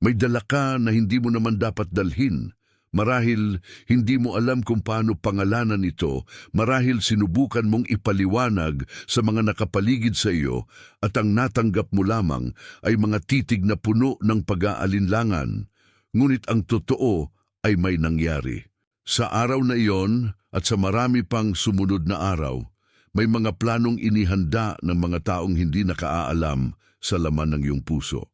May dala ka na hindi mo naman dapat dalhin. Marahil hindi mo alam kung paano pangalanan ito, marahil sinubukan mong ipaliwanag sa mga nakapaligid sa iyo at ang natanggap mo lamang ay mga titig na puno ng pag-aalinlangan. Ngunit ang totoo ay may nangyari. Sa araw na iyon at sa marami pang sumunod na araw, may mga planong inihanda ng mga taong hindi nakaalam sa laman ng iyong puso.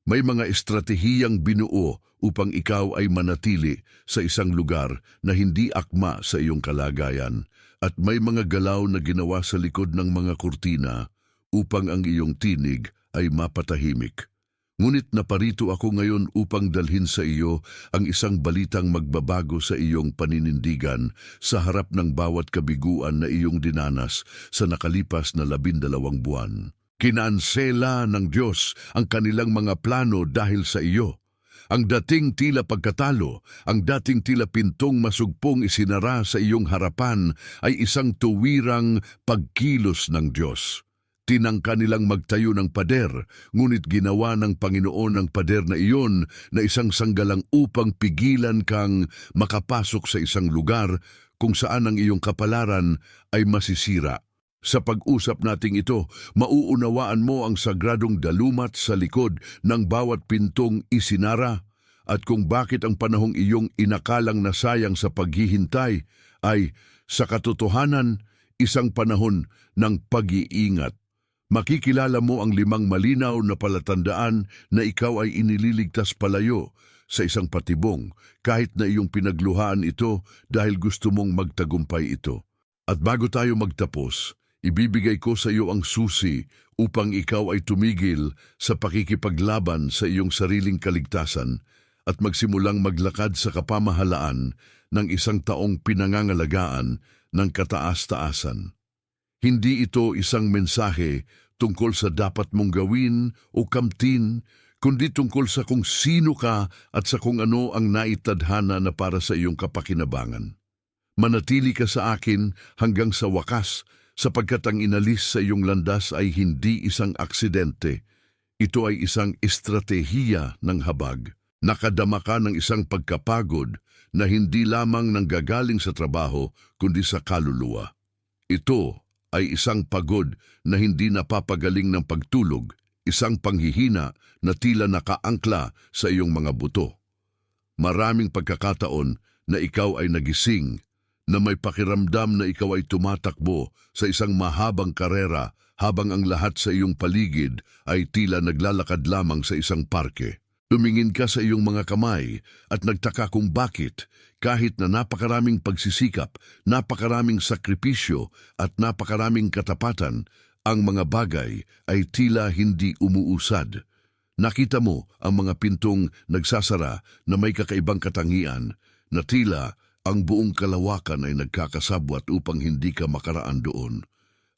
May mga estratehiyang binuo upang ikaw ay manatili sa isang lugar na hindi akma sa iyong kalagayan at may mga galaw na ginawa sa likod ng mga kurtina upang ang iyong tinig ay mapatahimik. Ngunit naparito ako ngayon upang dalhin sa iyo ang isang balitang magbabago sa iyong paninindigan sa harap ng bawat kabiguan na iyong dinanas sa nakalipas na 12 buwan. Kinansela ng Diyos ang kanilang mga plano dahil sa iyo. Ang dating tila pagkatalo, ang dating tila pintong masugpong isinara sa iyong harapan ay isang tuwirang pagkilos ng Diyos. Tinangka nilang magtayo ng pader, ngunit ginawa ng Panginoon ang pader na iyon na isang sanggalang upang pigilan kang makapasok sa isang lugar kung saan ang iyong kapalaran ay masisira. Sa pag-usap nating ito, mauunawaan mo ang sagradong dalumat sa likod ng bawat pintong isinara at kung bakit ang panahong iyong inakalang nasayang sa paghihintay ay, sa katotohanan, isang panahon ng pag-iingat. Makikilala mo ang 5 malinaw na palatandaan na ikaw ay inililigtas palayo sa isang patibong kahit na iyong pinagluhaan ito dahil gusto mong magtagumpay ito. At bago tayo magtapos, ibibigay ko sa iyo ang susi upang ikaw ay tumigil sa pakikipaglaban sa iyong sariling kaligtasan at magsimulang maglakad sa kapamahalaan ng isang taong pinangangalagaan ng kataas-taasan. Hindi ito isang mensahe tungkol sa dapat mong gawin o kamtin, kundi tungkol sa kung sino ka at sa kung ano ang naitadhana na para sa iyong kapakinabangan. Manatili ka sa akin hanggang sa wakas, sapagkat ang inalis sa iyong landas ay hindi isang aksidente. Ito ay isang estratehiya ng habag. Nakadama ka ng isang pagkapagod na hindi lamang nanggagaling sa trabaho kundi sa kaluluwa. Ito ay isang pagod na hindi napapagaling ng pagtulog, isang panghihina na tila nakaangkla sa iyong mga buto. Maraming pagkakataon na ikaw ay nagising, na may pakiramdam na ikaw ay tumatakbo sa isang mahabang karera habang ang lahat sa iyong paligid ay tila naglalakad lamang sa isang parke. Tumingin ka sa iyong mga kamay at nagtaka kung bakit, kahit na napakaraming pagsisikap, napakaraming sakripisyo at napakaraming katapatan, ang mga bagay ay tila hindi umuusad. Nakita mo ang mga pintong nagsasara na may kakaibang katangian, na tila ang buong kalawakan ay nagkakasabwat upang hindi ka makaraan doon.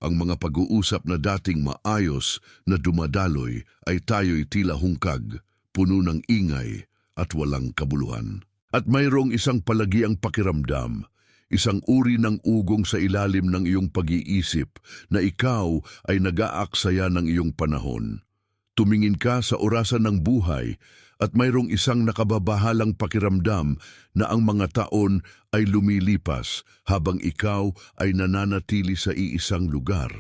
Ang mga pag-uusap na dating maayos na dumadaloy ay tayo'y tila hungkag, puno ng ingay at walang kabuluhan. At mayroong isang palagiang pakiramdam, isang uri ng ugong sa ilalim ng iyong pag-iisip na ikaw ay nag-aaksaya ng iyong panahon. Tumingin ka sa orasan ng buhay at mayroong isang nakababahalang pakiramdam na ang mga taon ay lumilipas habang ikaw ay nananatili sa iisang lugar.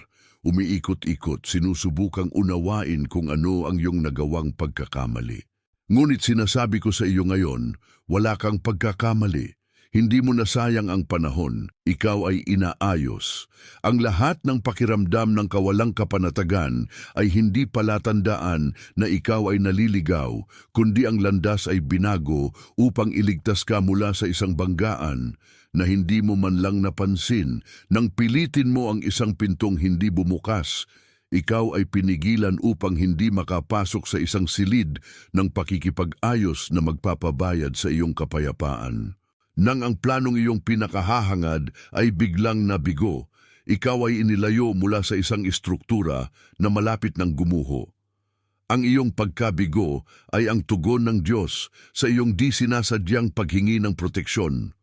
Umiikot-ikot, sinusubukang unawain kung ano ang iyong nagawang pagkakamali. Ngunit sinasabi ko sa iyo ngayon, wala kang pagkakamali. Hindi mo nasayang ang panahon, ikaw ay inaayos. Ang lahat ng pakiramdam ng kawalang kapanatagan ay hindi palatandaan na ikaw ay naliligaw, kundi ang landas ay binago upang iligtas ka mula sa isang banggaan na hindi mo man lang napansin. Nang pilitin mo ang isang pintong hindi bumukas, ikaw ay pinigilan upang hindi makapasok sa isang silid ng pakikipag-ayos na magpapabayad sa iyong kapayapaan. Nang ang planong iyong pinakahahangad ay biglang nabigo, ikaw ay inilayo mula sa isang istruktura na malapit ng gumuho. Ang iyong pagkabigo ay ang tugon ng Diyos sa iyong di sinasadyang paghingi ng proteksyon.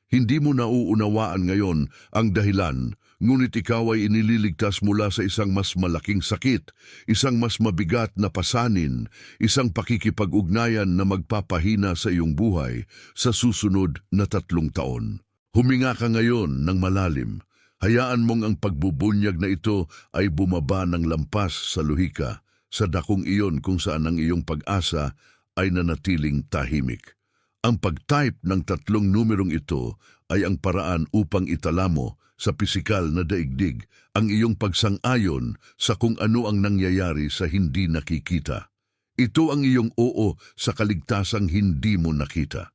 Hindi mo nauunawaan ngayon ang dahilan, ngunit ikaw ay inililigtas mula sa isang mas malaking sakit, isang mas mabigat na pasanin, isang pakikipag-ugnayan na magpapahina sa iyong buhay sa susunod na 3 taon. Huminga ka ngayon ng malalim. Hayaan mong ang pagbubunyag na ito ay bumaba ng lampas sa luhika, sa dakong iyon kung saan ang iyong pag-asa ay nanatiling tahimik. Ang pag-type ng 3 numerong ito ay ang paraan upang itala mo sa pisikal na daigdig ang iyong pagsang-ayon sa kung ano ang nangyayari sa hindi nakikita. Ito ang iyong oo sa kaligtasang hindi mo nakita.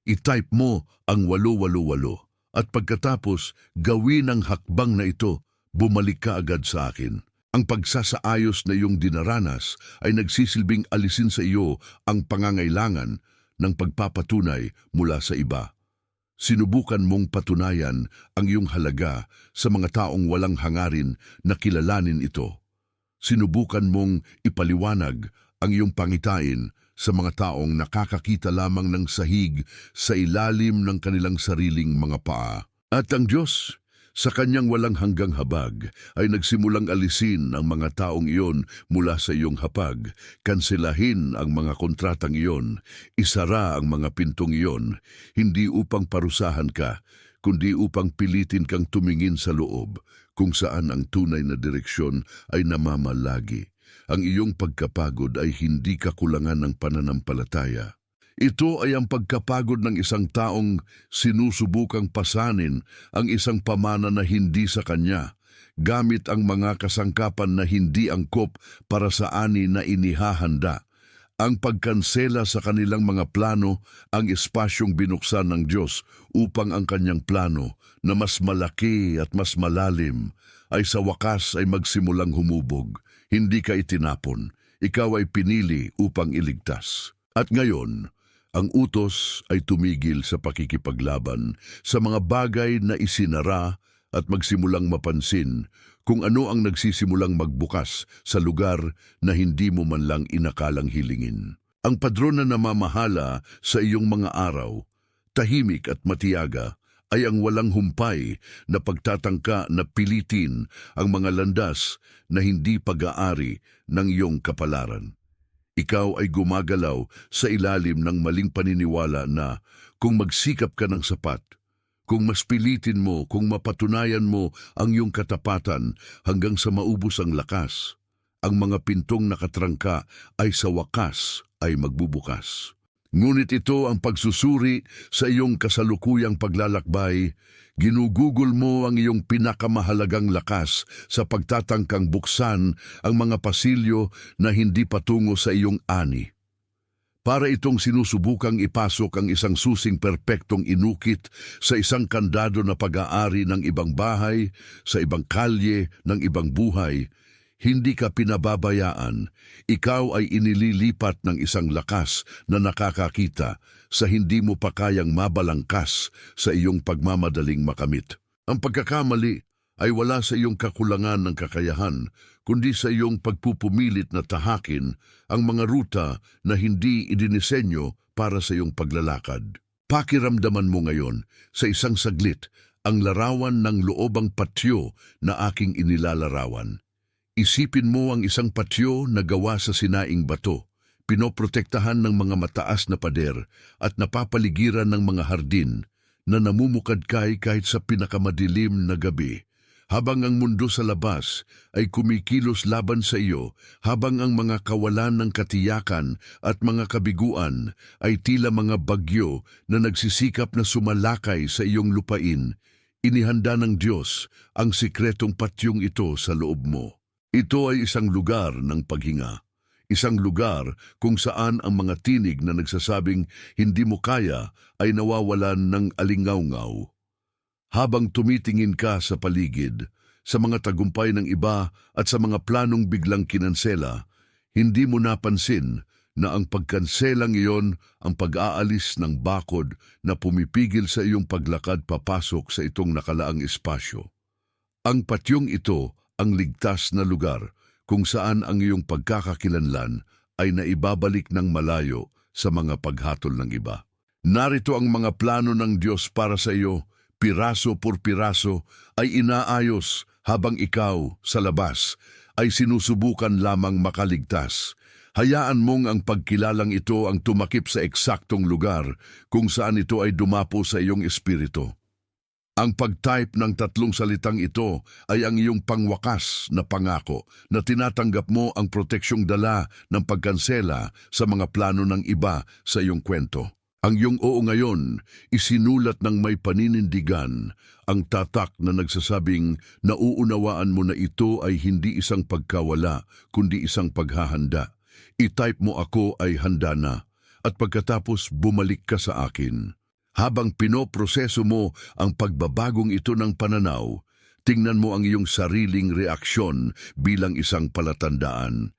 I-type mo ang 888 at pagkatapos gawin ang hakbang na ito, bumalik ka agad sa akin. Ang pagsasaayos na iyong dinaranas ay nagsisilbing alisin sa iyo ang pangangailangan ng pagpapatunay mula sa iba. Sinubukan mong patunayan ang iyong halaga sa mga taong walang hangarin na kilalanin ito. Sinubukan mong ipaliwanag ang iyong pangitain sa mga taong nakakakita lamang ng sahig sa ilalim ng kanilang sariling mga paa. At ang Diyos, sa kanyang walang hanggang habag, ay nagsimulang alisin ang mga taong iyon mula sa iyong hapag, kanselahin ang mga kontratang iyon, isara ang mga pintong iyon, hindi upang parusahan ka, kundi upang pilitin kang tumingin sa loob, kung saan ang tunay na direksyon ay namamalagi. Ang iyong pagkapagod ay hindi kakulangan ng pananampalataya. Ito ay ang pagkapagod ng isang taong sinusubukang pasanin ang isang pamana na hindi sa kanya, gamit ang mga kasangkapan na hindi angkop para sa ani na inihahanda. Ang pagkansela sa kanilang mga plano ang espasyong binuksan ng Diyos upang ang kanyang plano na mas malaki at mas malalim ay sa wakas ay magsimulang humubog. Hindi ka itinapon, ikaw ay pinili upang iligtas. At ngayon, ang utos ay tumigil sa pakikipaglaban sa mga bagay na isinara at magsimulang mapansin kung ano ang nagsisimulang magbukas sa lugar na hindi mo man lang inakalang hilingin. Ang padron na namamahala sa iyong mga araw, tahimik at matiyaga, ay ang walang humpay na pagtatangka na pilitin ang mga landas na hindi pag-aari ng iyong kapalaran. Ikaw ay gumagalaw sa ilalim ng maling paniniwala na kung magsikap ka ng sapat, kung mas pilitin mo, kung mapatunayan mo ang iyong katapatan hanggang sa maubos ang lakas, ang mga pintong nakatrangka ay sa wakas ay magbubukas. Ngunit ito ang pagsusuri sa iyong kasalukuyang paglalakbay, ginugugol mo ang iyong pinakamahalagang lakas sa pagtatangkang buksan ang mga pasilyo na hindi patungo sa iyong ani. Para itong sinusubukang ipasok ang isang susing perpektong inukit sa isang kandado na pag-aari ng ibang bahay, sa ibang kalye, ng ibang buhay. Hindi ka pinababayaan, ikaw ay inililipat ng isang lakas na nakakakita sa hindi mo pa kayang mabalangkas sa iyong pagmamadaling makamit. Ang pagkakamali ay wala sa iyong kakulangan ng kakayahan, kundi sa iyong pagpupumilit na tahakin ang mga ruta na hindi idinisenyo para sa iyong paglalakad. Pakiramdaman mo ngayon sa isang saglit ang larawan ng loobang patyo na aking inilalarawan. Isipin mo ang isang patyo na gawa sa sinaing bato, pinoprotektahan ng mga mataas na pader at napapaligiran ng mga hardin na namumukadkay kahit sa pinakamadilim na gabi. Habang ang mundo sa labas ay kumikilos laban sa iyo, habang ang mga kawalan ng katiyakan at mga kabiguan ay tila mga bagyo na nagsisikap na sumalakay sa iyong lupain, inihanda ng Diyos ang sikretong patyong ito sa loob mo. Ito ay isang lugar ng paghinga, isang lugar kung saan ang mga tinig na nagsasabing hindi mo kaya ay nawawalan ng alingaw-ngaw. Habang tumitingin ka sa paligid, sa mga tagumpay ng iba at sa mga planong biglang kinansela, hindi mo napansin na ang pagkanselang iyon ang pag-aalis ng bakod na pumipigil sa iyong paglakad papasok sa itong nakalaang espasyo. Ang patyong ito ang ligtas na lugar kung saan ang iyong pagkakakilanlan ay naibabalik ng malayo sa mga paghatol ng iba. Narito ang mga plano ng Diyos para sa iyo, piraso por piraso ay inaayos habang ikaw sa labas ay sinusubukan lamang makaligtas. Hayaan mong ang pagkilalang ito ang tumakip sa eksaktong lugar kung saan ito ay dumapo sa iyong espiritu. Ang pag-type ng 3 salitang ito ay ang iyong pangwakas na pangako na tinatanggap mo ang proteksyong dala ng pagkansela sa mga plano ng iba sa iyong kwento. Ang iyong oo ngayon, isinulat ng may paninindigan, ang tatak na nagsasabing nauunawaan mo na ito ay hindi isang pagkawala, kundi isang paghahanda. I-type mo ako ay handa na, at pagkatapos bumalik ka sa akin. Habang pinoproseso mo ang pagbabagong ito ng pananaw, tingnan mo ang iyong sariling reaksyon bilang isang palatandaan.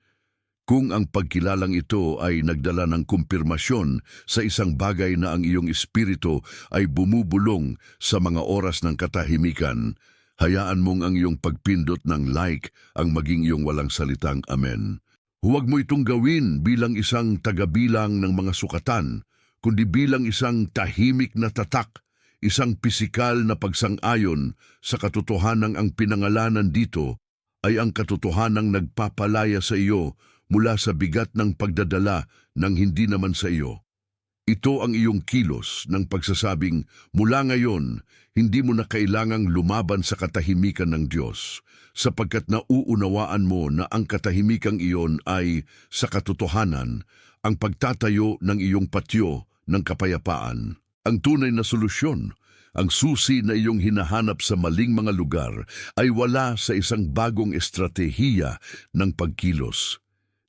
Kung ang pagkilalang ito ay nagdala ng kumpirmasyon sa isang bagay na ang iyong espiritu ay bumubulong sa mga oras ng katahimikan, hayaan mong ang iyong pagpindot ng like ang maging iyong walang salitang amen. Huwag mo itong gawin bilang isang tagabilang ng mga sukatan, kundi bilang isang tahimik na tatak, isang pisikal na pagsang-ayon sa katotohanang ang pinangalanan dito ay ang katotohanang nagpapalaya sa iyo mula sa bigat ng pagdadala ng hindi naman sa iyo. Ito ang iyong kilos ng pagsasabing, mula ngayon, hindi mo na kailangang lumaban sa katahimikan ng Diyos, sapagkat nauunawaan mo na ang katahimikang iyon ay, sa katotohanan, ang pagtatayo ng iyong patio ng kapayapaan. Ang tunay na solusyon, ang susi na iyong hinahanap sa maling mga lugar, ay wala sa isang bagong estratehiya ng pagkilos,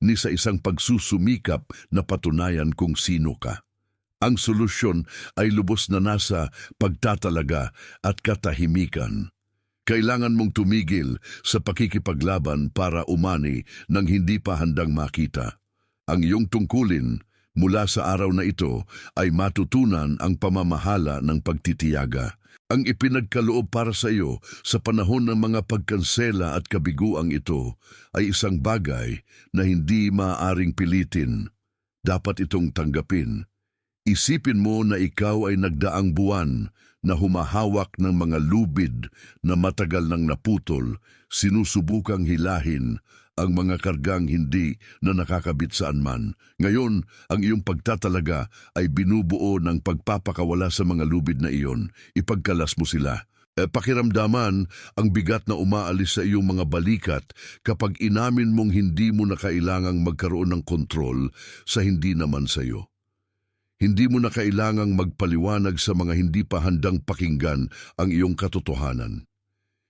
ni sa isang pagsusumikap na patunayan kung sino ka. Ang solusyon ay lubos na nasa pagtatalaga at katahimikan. Kailangan mong tumigil sa pakikipaglaban para umani nang hindi pa handang makita. Ang iyong tungkulin mula sa araw na ito ay matutunan ang pamamahala ng pagtitiyaga. Ang ipinagkaloob para sa iyo sa panahon ng mga pagkansela at kabiguang ito ay isang bagay na hindi maaaring pilitin. Dapat itong tanggapin. Isipin mo na ikaw ay nagdaang buwan na humahawak ng mga lubid na matagal nang naputol, sinusubukang hilahin ang mga kargang hindi na nakakabit saan man. Ngayon, ang iyong pagtatalaga ay binubuo ng pagpapakawala sa mga lubid na iyon. Ipagkalas mo sila. Pakiramdaman ang bigat na umaalis sa iyong mga balikat kapag inamin mong hindi mo na kailangang magkaroon ng kontrol sa hindi naman sa iyo. Hindi mo na kailangang magpaliwanag sa mga hindi pa handang pakinggan ang iyong katotohanan.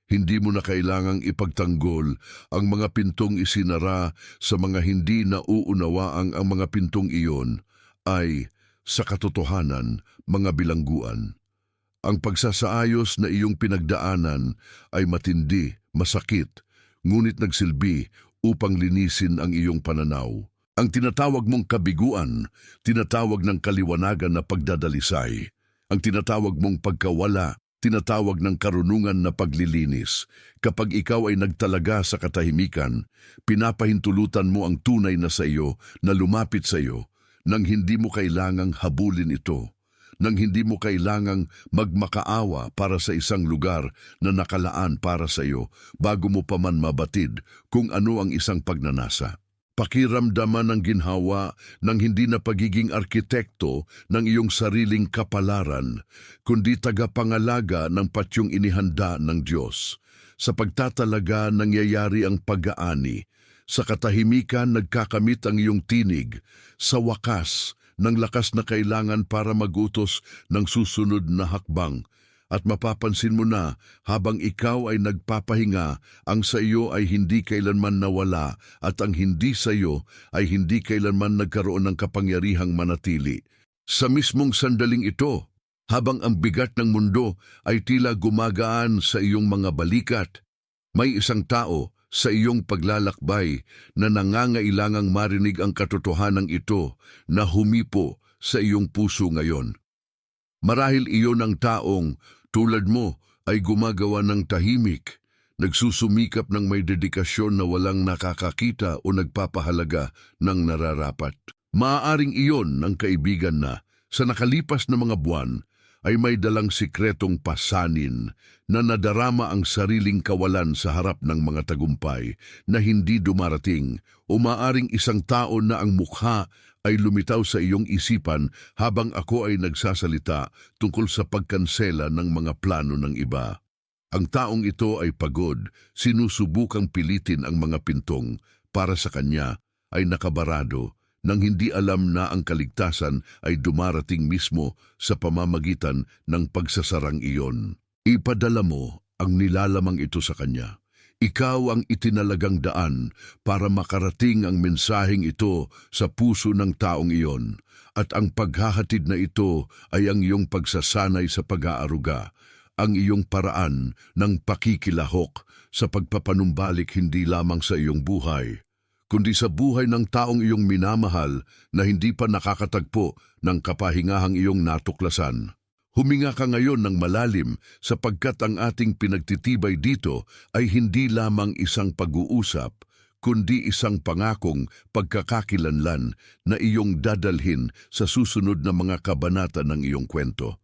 Hindi mo na kailangang ipagtanggol ang mga pintong isinara sa mga hindi nauunawaang ang mga pintong iyon ay, sa katotohanan, mga bilangguan. Ang pagsasaayos na iyong pinagdaanan ay matindi, masakit, ngunit nagsilbi upang linisin ang iyong pananaw. Ang tinatawag mong kabiguan, tinatawag ng kaliwanagan na pagdadalisay. Ang tinatawag mong pagkawala, tinatawag ng karunungan na paglilinis. Kapag ikaw ay nagtalaga sa katahimikan, pinapahintulutan mo ang tunay na sa iyo na lumapit sa iyo nang hindi mo kailangang habulin ito, nang hindi mo kailangang magmakaawa para sa isang lugar na nakalaan para sa iyo bago mo pa man mabatid kung ano ang isang pagnanasa. Pakiramdaman ang ginhawa ng hindi na pagiging arkitekto ng iyong sariling kapalaran, kundi tagapangalaga ng patyong inihanda ng Diyos. Sa pagtatalaga nangyayari ang pag-aani. Sa katahimikan nagkakamit ang iyong tinig. Sa wakas, ng lakas na kailangan para magutos ng susunod na hakbang. At mapapansin mo na habang ikaw ay nagpapahinga, ang sa iyo ay hindi kailanman nawala at ang hindi sa iyo ay hindi kailanman nagkaroon ng kapangyarihang manatili. Sa mismong sandaling ito, habang ang bigat ng mundo ay tila gumagaan sa iyong mga balikat, may isang tao sa iyong paglalakbay na nangangailangang marinig ang katotohanan ito na humipo sa iyong puso ngayon. Marahil iyon ang taong tulad mo ay gumagawa ng tahimik, nagsusumikap ng may dedikasyon na walang nakakakita o nagpapahalaga ng nararapat. Maaaring iyon ang kaibigan na, Sa nakalipas na mga buwan ay may dalang sikretong pasanin na nadarama ang sariling kawalan sa harap ng mga tagumpay na hindi dumarating o maaring isang tao na ang mukha ay lumitaw sa iyong isipan habang ako ay nagsasalita tungkol sa pagkansela ng mga plano ng iba. Ang taong ito ay pagod, sinusubukang pilitin ang mga pintong para sa kanya ay nakabarado nang hindi alam na ang kaligtasan ay dumarating mismo sa pamamagitan ng pagsasarang iyon. Ipadala mo ang nilalamang ito sa kanya. Ikaw ang itinalagang daan para makarating ang mensaheng ito sa puso ng taong iyon, at ang paghahatid na ito ay ang iyong pagsasanay sa pag-aaruga, ang iyong paraan ng pakikilahok sa pagpapanumbalik hindi lamang sa iyong buhay, kundi sa buhay ng taong iyong minamahal na hindi pa nakakatagpo ng kapahingahang iyong natuklasan. Huminga ka ngayon ng malalim sapagkat ang ating pinagtitibay dito ay hindi lamang isang pag-uusap, kundi isang pangakong pagkakakilanlan na iyong dadalhin sa susunod na mga kabanata ng iyong kwento.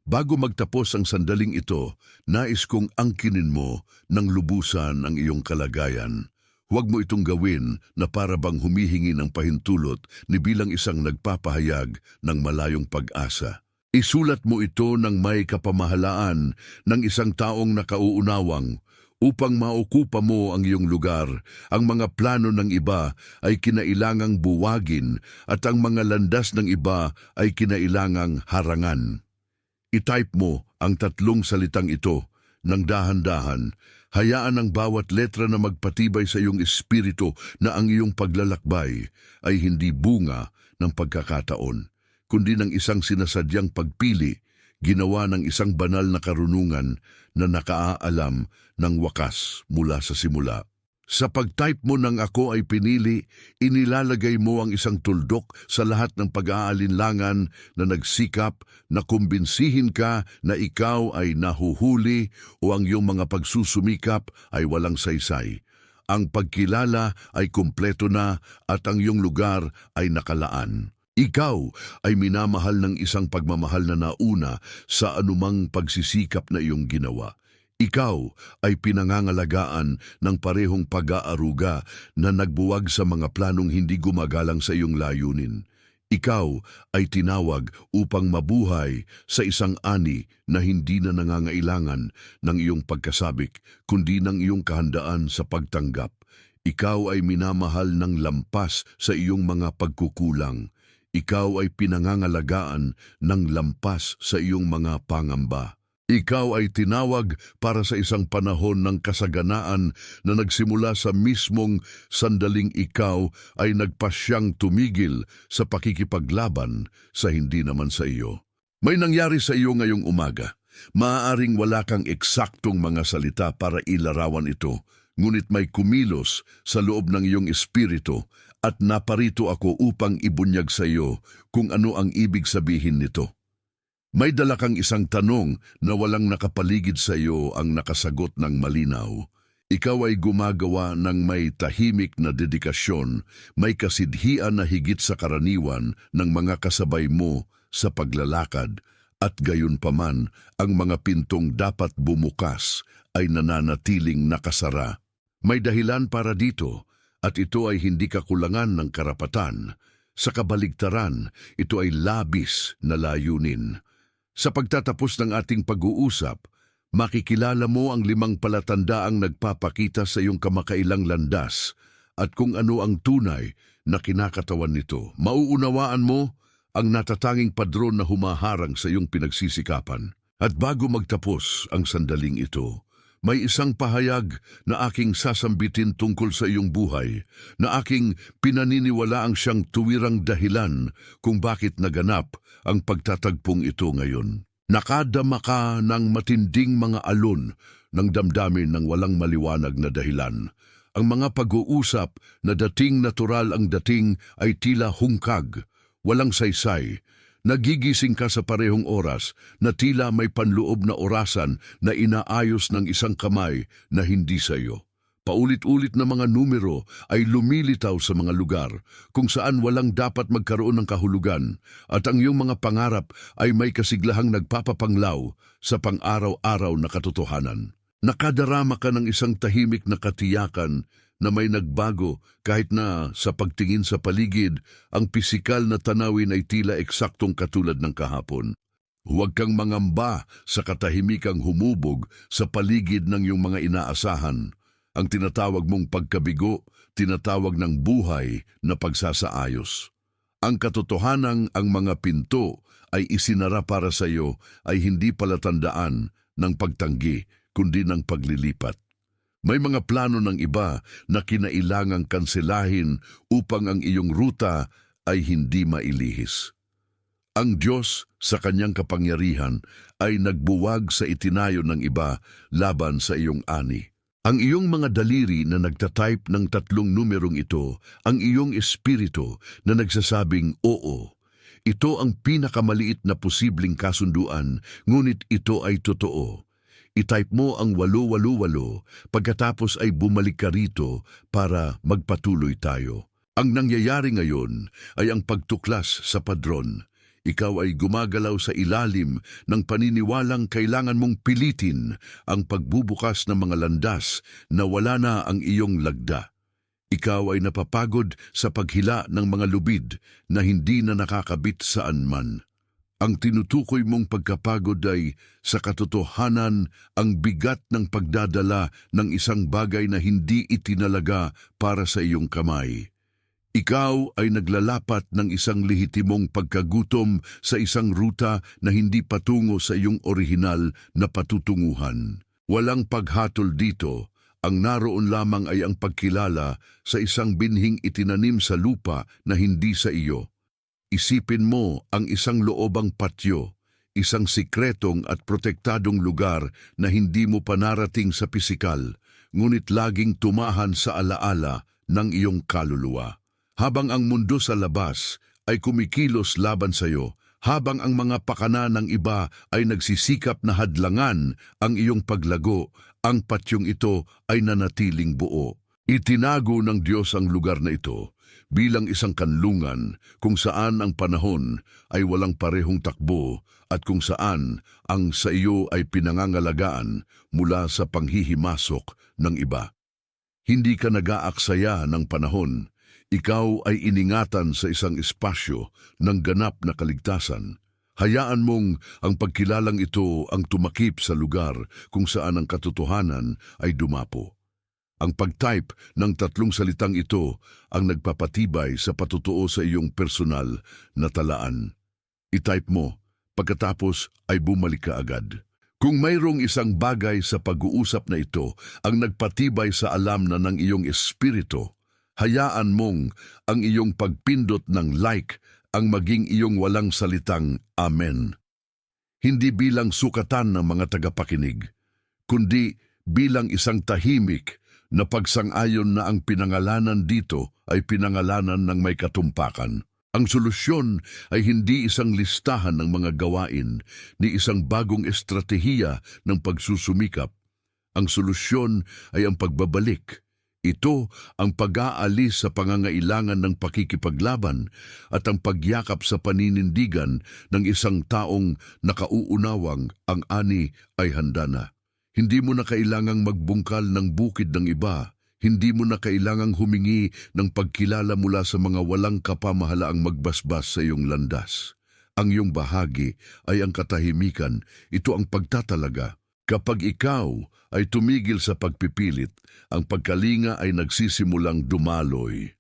Bago magtapos ang sandaling ito, nais kong angkinin mo ng lubusan ang iyong kalagayan. Huwag mo itong gawin na para bang humihingi ng pahintulot ni bilang isang nagpapahayag ng malayong pag-asa. Isulat mo ito ng may kapamahalaan ng isang taong nakauunawang upang maukupa mo ang iyong lugar. Ang mga plano ng iba ay kinailangang buwagin at ang mga landas ng iba ay kinailangang harangan. I-type mo ang 3 salitang ito ng dahan-dahan. Hayaan ang bawat letra na magpatibay sa iyong espiritu na ang iyong paglalakbay ay hindi bunga ng pagkakataon, kundi ng isang sinasadyang pagpili, ginawa ng isang banal na karunungan na nakaalam ng wakas mula sa simula. Sa pag-type mo ng ako ay pinili, inilalagay mo ang isang tuldok sa lahat ng pag-aalinlangan na nagsikap na kumbinsihin ka na ikaw ay nahuhuli o ang iyong mga pagsusumikap ay walang saysay. Ang pagkilala ay kumpleto na at ang iyong lugar ay nakalaan. Ikaw ay minamahal ng isang pagmamahal na nauna sa anumang pagsisikap na iyong ginawa. Ikaw ay pinangangalagaan ng parehong pag-aaruga na nagbuwag sa mga planong hindi gumagalang sa iyong layunin. Ikaw ay tinawag upang mabuhay sa isang ani na hindi na nangangailangan ng iyong pagkasabik, kundi ng iyong kahandaan sa pagtanggap. Ikaw ay minamahal ng lampas sa iyong mga pagkukulang. Ikaw ay pinangangalagaan ng lampas sa iyong mga pangamba. Ikaw ay tinawag para sa isang panahon ng kasaganaan na nagsimula sa mismong sandaling ikaw ay nagpasyang tumigil sa pakikipaglaban sa hindi naman sa iyo. May nangyari sa iyo ngayong umaga. Maaaring wala kang eksaktong mga salita para ilarawan ito, ngunit may kumilos sa loob ng iyong espiritu at naparito ako upang ibunyag sa iyo kung ano ang ibig sabihin nito. May dala kang isang tanong na walang nakapaligid sa iyo ang nakasagot ng malinaw. Ikaw ay gumagawa ng may tahimik na dedikasyon, may kasidhian na higit sa karaniwan ng mga kasabay mo sa paglalakad, at gayon paman ang mga pintong dapat bumukas ay nananatiling nakasara. May dahilan para dito, at ito ay hindi kakulangan ng karapatan. Sa kabaligtaran, ito ay labis na layunin. Sa pagtatapos ng ating pag-uusap, makikilala mo ang 5 palatandaang nagpapakita sa iyong kamakailang landas at kung ano ang tunay na kinakatawan nito. Mauunawaan mo ang natatanging padron na humaharang sa iyong pinagsisikapan. At bago magtapos ang sandaling ito, may isang pahayag na aking sasambitin tungkol sa iyong buhay, na aking pinaniniwalaang siyang tuwirang dahilan kung bakit naganap ang pagtatagpong ito ngayon. Nakadama ka ng matinding mga alon ng damdamin ng walang maliwanag na dahilan. Ang mga pag-uusap na dating natural ang dating ay tila hungkag, walang saysay. Nagigising ka sa parehong oras na tila may panloob na orasan na inaayos ng isang kamay na hindi sa iyo. Paulit-ulit na mga numero ay lumilitaw sa mga lugar kung saan walang dapat magkaroon ng kahulugan at ang iyong mga pangarap ay may kasiglahang nagpapapanglaw sa pang-araw-araw na katotohanan. Nakadarama ka ng isang tahimik na katiyakan na may nagbago kahit na sa pagtingin sa paligid, ang pisikal na tanawin ay tila eksaktong katulad ng kahapon. Huwag kang mangamba sa katahimikang humubog sa paligid ng iyong mga inaasahan. Ang tinatawag mong pagkabigo, tinatawag ng buhay na pagsasaayos. Ang katotohanang ang mga pinto ay isinara para sa iyo ay hindi palatandaan ng pagtanggi, kundi ng paglilipat. May mga plano ng iba na kinailangang kanselahin upang ang iyong ruta ay hindi mailihis. Ang Diyos sa kanyang kapangyarihan ay nagbuwag sa itinayo ng iba laban sa iyong ani. Ang iyong mga daliri na nagtatype ng 3 numerong ito, ang iyong espiritu na nagsasabing oo. Ito ang pinakamaliit na posibleng kasunduan, ngunit ito ay totoo. I-type mo ang 888 pagkatapos ay bumalik ka rito para magpatuloy tayo. Ang nangyayari ngayon ay ang pagtuklas sa padron. Ikaw ay gumagalaw sa ilalim ng paniniwalang kailangan mong pilitin ang pagbubukas ng mga landas na wala na ang iyong lagda. Ikaw ay napapagod sa paghila ng mga lubid na hindi na nakakabit saan man. Ang tinutukoy mong pagkapagod ay sa katotohanan ang bigat ng pagdadala ng isang bagay na hindi itinalaga para sa iyong kamay. Ikaw ay naglalapat ng isang lehitimong pagkagutom sa isang ruta na hindi patungo sa iyong orihinal na patutunguhan. Walang paghatol dito, ang naroon lamang ay ang pagkilala sa isang binhing itinanim sa lupa na hindi sa iyo. Isipin mo ang isang loobang patyo, isang sikretong at protektadong lugar na hindi mo pa narating sa pisikal, ngunit laging tumahan sa alaala ng iyong kaluluwa. Habang ang mundo sa labas ay kumikilos laban sa iyo, habang ang mga pakana ng iba ay nagsisikap na hadlangan ang iyong paglago, ang patyong ito ay nanatiling buo. Itinago ng Diyos ang lugar na ito bilang isang kanlungan kung saan ang panahon ay walang parehong takbo at kung saan ang sa iyo ay pinangangalagaan mula sa panghihimasok ng iba. Hindi ka nag-aaksaya ng panahon, ikaw ay iningatan sa isang espasyo ng ganap na kaligtasan. Hayaan mong ang pagkilalang ito ang tumakip sa lugar kung saan ang katotohanan ay dumapo. Ang pag-type ng 3 salitang ito ang nagpapatibay sa patutuo sa iyong personal na talaan. I-type mo, pagkatapos ay bumalik ka agad. Kung mayroong isang bagay sa pag-uusap na ito ang nagpatibay sa alam na ng iyong espiritu, hayaan mong ang iyong pagpindot ng like ang maging iyong walang salitang Amen. Hindi bilang sukatan ng mga tagapakinig, kundi bilang isang tahimik na pagsang-ayon na ang pinangalanan dito ay pinangalanan ng may katumpakan. Ang solusyon ay hindi isang listahan ng mga gawain ni isang bagong estratehiya ng pagsusumikap. Ang solusyon ay ang pagbabalik. Ito ang pag-aalis sa pangangailangan ng pakikipaglaban at ang pagyakap sa paninindigan ng isang taong nakauunawang ang ani ay handa na. Hindi mo na kailangang magbungkal ng bukid ng iba. Hindi mo na kailangang humingi ng pagkilala mula sa mga walang kapamahalaang magbasbas sa iyong landas. Ang iyong bahagi ay ang katahimikan. Ito ang pagtatalaga. Kapag ikaw ay tumigil sa pagpipilit, ang pagkalinga ay nagsisimulang dumaloy.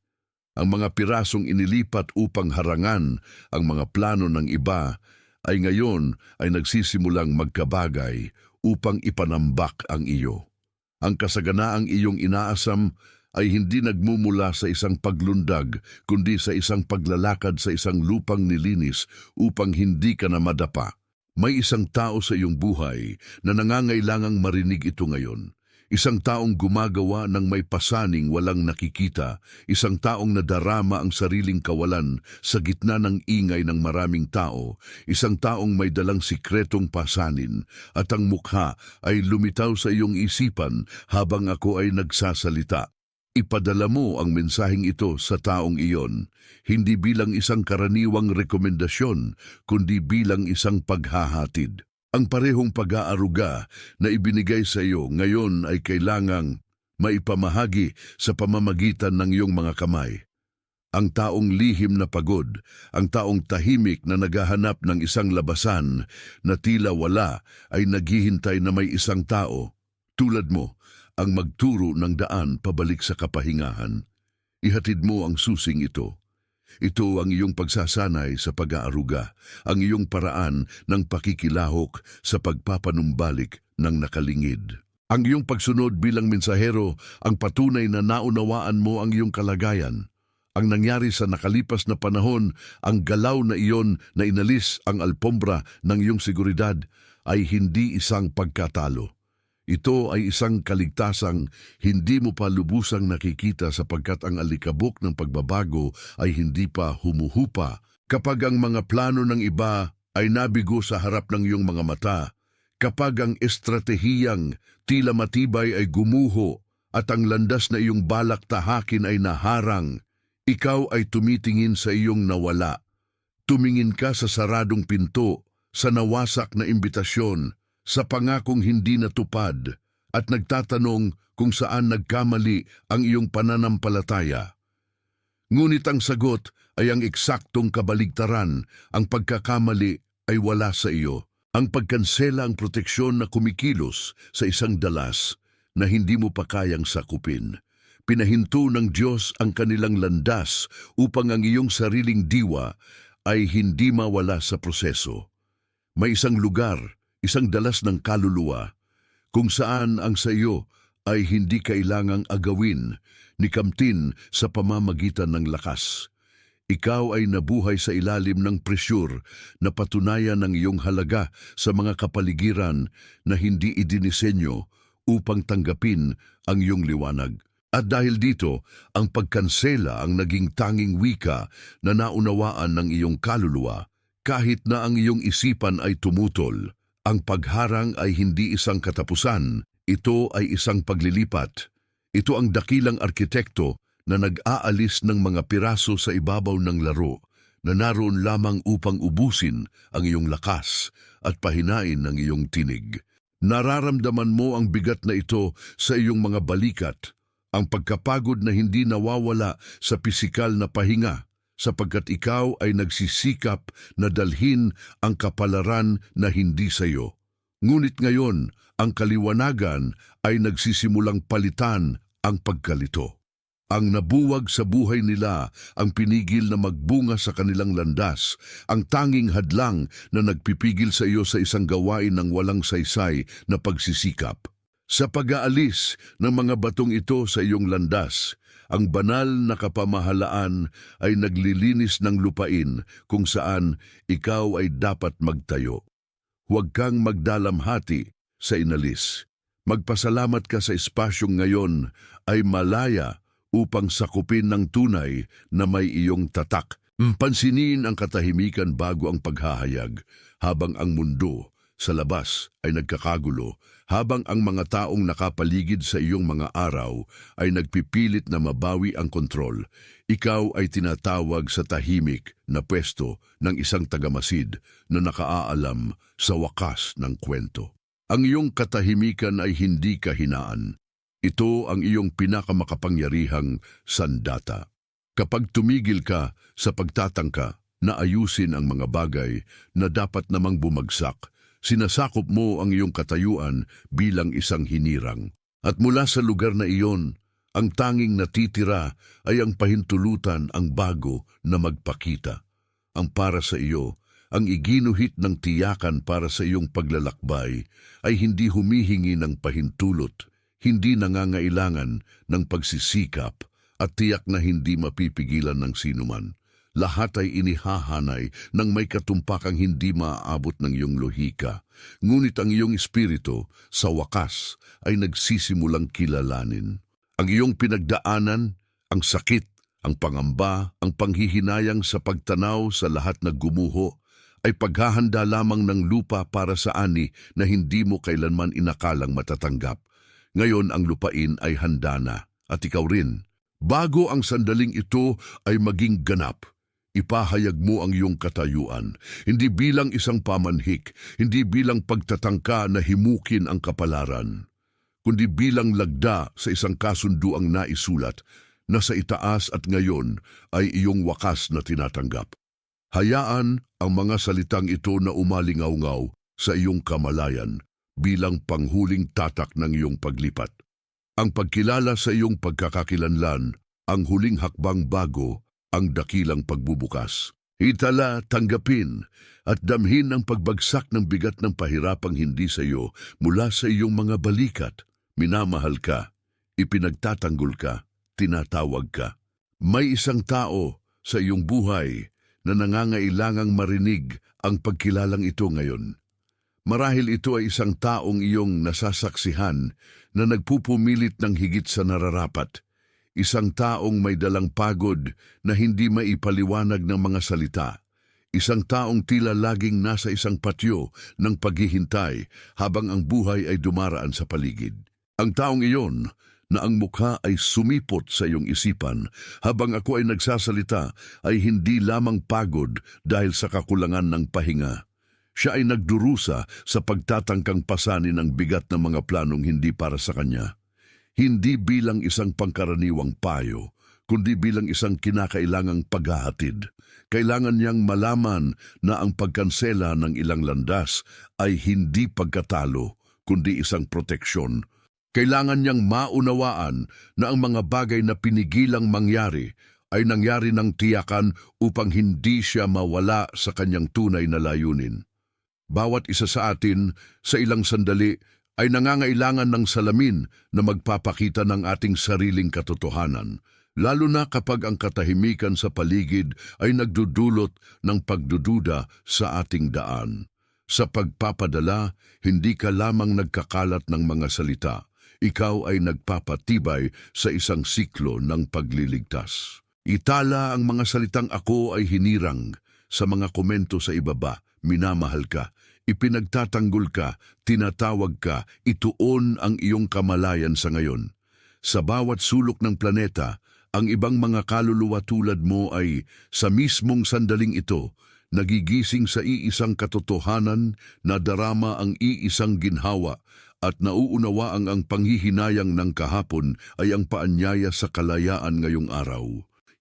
Ang mga pirasong inilipat upang harangan ang mga plano ng iba ay ngayon ay nagsisimulang magkabagay upang ipanambak ang iyo. Ang kasaganaang iyong inaasam ay hindi nagmumula sa isang paglundag, kundi sa isang paglalakad sa isang lupang nilinis upang hindi ka na madapa. May isang tao sa iyong buhay na nangangailangang marinig ito ngayon. Isang taong gumagawa ng may pasaning walang nakikita, isang taong nadarama ang sariling kawalan sa gitna ng ingay ng maraming tao, isang taong may dalang sikretong pasanin at ang mukha ay lumitaw sa iyong isipan habang ako ay nagsasalita. Ipadala mo ang mensaheng ito sa taong iyon, hindi bilang isang karaniwang rekomendasyon, kundi bilang isang paghahatid. Ang parehong pag-aaruga na ibinigay sa iyo ngayon ay kailangang maipamahagi sa pamamagitan ng iyong mga kamay. Ang taong lihim na pagod, ang taong tahimik na naghahanap ng isang labasan na tila wala ay naghihintay na may isang tao, tulad mo, ang magturo ng daan pabalik sa kapahingahan. Ihatid mo ang susing ito. Ito ang iyong pagsasanay sa pag-aaruga, ang iyong paraan ng pakikilahok sa pagpapanumbalik ng nakalingid. Ang iyong pagsunod bilang mensahero ang patunay na naunawaan mo ang iyong kalagayan. Ang nangyari sa nakalipas na panahon, ang galaw na iyon na inalis ang alpombra ng iyong seguridad ay hindi isang pagkatalo. Ito ay isang kaligtasang hindi mo pa lubusang nakikita sapagkat ang alikabok ng pagbabago ay hindi pa humuhupa. Kapag ang mga plano ng iba ay nabigo sa harap ng iyong mga mata, kapag ang estratehiyang tila matibay ay gumuho at ang landas na iyong balak tahakin ay naharang, ikaw ay tumitingin sa iyong nawala. Tumingin ka sa saradong pinto, sa nawasak na imbitasyon, sa pangakong hindi natupad, at nagtatanong kung saan nagkamali ang iyong pananampalataya. Ngunit ang sagot ay ang eksaktong kabaligtaran, ang pagkakamali ay wala sa iyo. Ang pagkansela ang proteksyon na kumikilos sa isang dalas na hindi mo pa kayang sakupin. Pinahinto ng Diyos ang kanilang landas upang ang iyong sariling diwa ay hindi mawala sa proseso. May isang lugar, isang dalas ng kaluluwa, kung saan ang sa iyo ay hindi kailangang agawin ni kamtin sa pamamagitan ng lakas. Ikaw ay nabuhay sa ilalim ng presyur na patunayan ng iyong halaga sa mga kapaligiran na hindi idinisenyo upang tanggapin ang iyong liwanag. At dahil dito, ang pagkansela ang naging tanging wika na naunawaan ng iyong kaluluwa, kahit na ang iyong isipan ay tumutol. Ang pagharang ay hindi isang katapusan, ito ay isang paglilipat. Ito ang dakilang arkitekto na nag-aalis ng mga piraso sa ibabaw ng laro na naroon lamang upang ubusin ang iyong lakas at pahinain ang iyong tinig. Nararamdaman mo ang bigat na ito sa iyong mga balikat, ang pagkapagod na hindi nawawala sa pisikal na pahinga, sapagkat ikaw ay nagsisikap na dalhin ang kapalaran na hindi sa iyo. Ngunit ngayon, ang kaliwanagan ay nagsisimulang palitan ang pagkalito. Ang nabuwag sa buhay nila ang pinigil na magbunga sa kanilang landas, ang tanging hadlang na nagpipigil sa iyo sa isang gawain ng walang saysay na pagsisikap. Sa pag-aalis ng mga batong ito sa iyong landas, ang banal na kapamahalaan ay naglilinis ng lupain kung saan ikaw ay dapat magtayo. Huwag kang magdalamhati sa inalis. Magpasalamat ka sa espasyong ngayon ay malaya upang sakupin ng tunay na may iyong tatak. Pansinin ang katahimikan bago ang paghahayag, habang ang mundo sa labas ay nagkakagulo, habang ang mga taong nakapaligid sa iyong mga araw ay nagpipilit na mabawi ang kontrol. Ikaw ay tinatawag sa tahimik na pwesto ng isang tagamasid na nakaalam sa wakas ng kwento. Ang iyong katahimikan ay hindi kahinaan. Ito ang iyong pinakamakapangyarihang sandata. Kapag tumigil ka sa pagtatangka na ayusin ang mga bagay na dapat namang bumagsak, sinasakop mo ang iyong katayuan bilang isang hinirang. At mula sa lugar na iyon, ang tanging natitira ay ang pahintulutan, ang bago na magpakita. Ang para sa iyo, ang iginuhit ng tiyakan para sa iyong paglalakbay ay hindi humihingi ng pahintulot, hindi nangangailangan ng pagsisikap at tiyak na hindi mapipigilan ng sinuman. Lahat ay inihahanay ng may katumpakang hindi maaabot ng iyong lohika. Ngunit ang iyong espiritu, sa wakas, ay nagsisimulang kilalanin. Ang iyong pinagdaanan, ang sakit, ang pangamba, ang panghihinayang sa pagtanaw sa lahat na gumuho, ay paghahanda lamang ng lupa para sa ani na hindi mo kailanman inakalang matatanggap. Ngayon ang lupain ay handa na, at ikaw rin. Bago ang sandaling ito ay maging ganap, ipahayag mo ang iyong katayuan, hindi bilang isang pamanhik, hindi bilang pagtatangka na himukin ang kapalaran, kundi bilang lagda sa isang kasunduang naisulat na sa itaas at ngayon ay iyong wakas na tinatanggap. Hayaan ang mga salitang ito na umalingaw-ngaw sa iyong kamalayan bilang panghuling tatak ng iyong paglipat. Ang pagkilala sa iyong pagkakakilanlan, ang huling hakbang bago, ang dakilang pagbubukas. Itala, tanggapin, at damhin ang pagbagsak ng bigat ng pahirapang hindi sa iyo mula sa iyong mga balikat. Minamahal ka, ipinagtatanggol ka, tinatawag ka. May isang tao sa iyong buhay na nangangailangang marinig ang pagkilalang ito ngayon. Marahil ito ay isang taong iyong nasasaksihan na nagpupumilit ng higit sa nararapat. Isang taong may dalang pagod na hindi maipaliwanag ng mga salita. Isang taong tila laging nasa isang patio ng paghihintay habang ang buhay ay dumaraan sa paligid. Ang taong iyon na ang mukha ay sumipot sa iyong isipan habang ako ay nagsasalita ay hindi lamang pagod dahil sa kakulangan ng pahinga. Siya ay nagdurusa sa pagtatangkang pasanin ang bigat ng mga planong hindi para sa kanya. Hindi bilang isang pangkaraniwang payo, kundi bilang isang kinakailangang paghahatid. Kailangan niyang malaman na ang pagkansela ng ilang landas ay hindi pagkatalo, kundi isang proteksyon. Kailangan niyang maunawaan na ang mga bagay na pinigilang mangyari ay nangyari ng tiyakan upang hindi siya mawala sa kanyang tunay na layunin. Bawat isa sa atin sa ilang sandali ay nangangailangan ng salamin na magpapakita ng ating sariling katotohanan, lalo na kapag ang katahimikan sa paligid ay nagdudulot ng pagdududa sa ating daan. Sa pagpapadala, hindi ka lamang nagkakalat ng mga salita. Ikaw ay nagpapatibay sa isang siklo ng pagliligtas. Itala ang mga salitang ako ay hinirang sa mga komento sa ibaba, minamahal ka, ipinagtatanggol ka, tinatawag ka, ituon ang iyong kamalayan sa ngayon. Sa bawat sulok ng planeta, ang ibang mga kaluluwa tulad mo ay sa mismong sandaling ito, nagigising sa iisang katotohanan na darama ang iisang ginhawa at nauunawaang ang panghihinayang ng kahapon ay ang paanyaya sa kalayaan ngayong araw.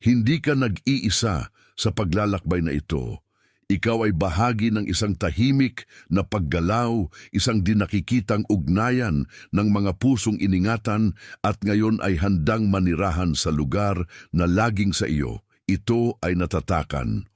Hindi ka nag-iisa sa paglalakbay na ito. Ikaw ay bahagi ng isang tahimik na paggalaw, isang dinakikitang ugnayan ng mga pusong iningatan at ngayon ay handang manirahan sa lugar na laging sa iyo. Ito ay natatakan,